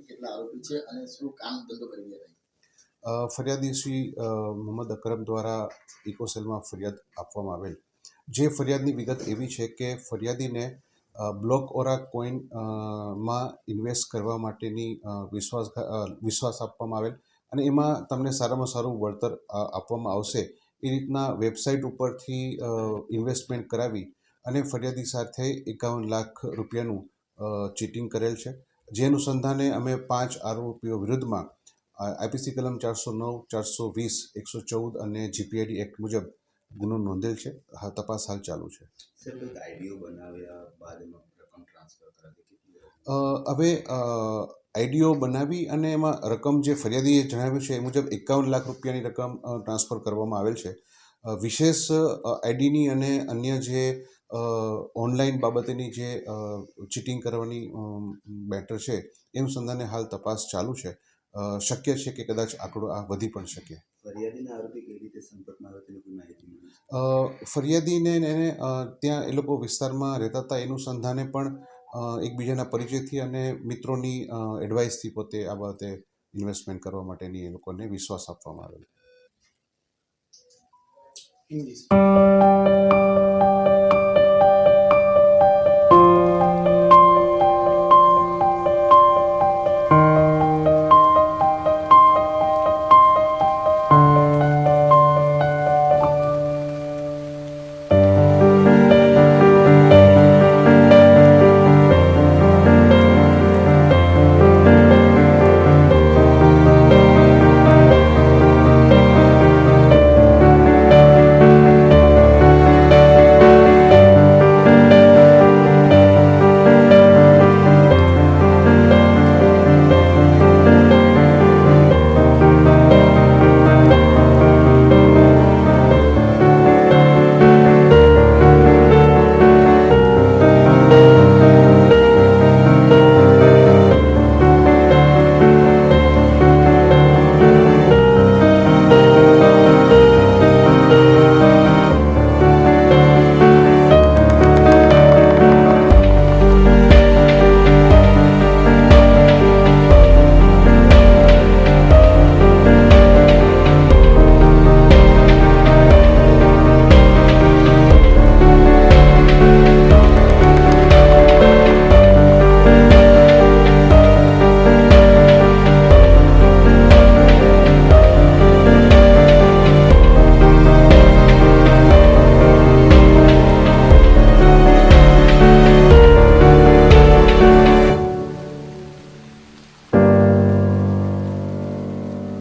આરોપી કેટલા આરોપી છે અને શું કામ ધંધો કરી રહ્યા છે? ફરિયાદી શ્રી મોહમ્મદ અકરમ દ્વારા ઇકોસેલમાં ફરિયાદ આપવામાં આવેલ. જે ફરિયાદની વિગત એવી છે કે ફરિયાદીને બ્લોક ઓરા કોઈન માં ઇન્વેસ્ટ કરવા માટેની વિશ્વાસ આપવામાં આવેલ અને એમાં તમને સારામાં સારું વળતર આપવામાં આવશે એ રીતના વેબસાઇટ ઉપરથી ઇન્વેસ્ટમેન્ટ કરાવી અને ફરિયાદી સાથે 51 લાખ રૂપિયાનું ચીટિંગ કરેલ છે. જે અનુસંધાને અમે 5 આરોપીઓ વિરુદ્ધમાં આઈપીસી કલમ 409, 420, 114 અને જીપીઆઈડી એક્ટ મુજબ ગુનો નોંધેલ છે. તપાસ હાલ ચાલુ છે. હવે આઈડીઓ બનાવી અને એમાં રકમ જે ફરિયાદીએ જણાવ્યું છે એ મુજબ 51 લાખ રૂપિયાની રકમ ટ્રાન્સફર કરવામાં આવેલ છે. વિશેષ આઈડીની અને અન્ય જે ઓનલાઈન બાબતેની જે ચીટિંગ કરવાની મેટર છે એ અનુસંધાને હાલ તપાસ ચાલુ છે. શક્ય છે કે કદાચ આંકડો આ વધી પણ શકે. ફરિયાદીને એને ત્યાં એ લોકો વિસ્તારમાં રહેતા હતા એનું સંધાને પણ એકબીજાના પરિચયથી અને મિત્રોની એડવાઇસથી પોતે આ બાબતે ઇન્વેસ્ટમેન્ટ કરવા માટેની એ લોકોને વિશ્વાસ આપવામાં આવેલો.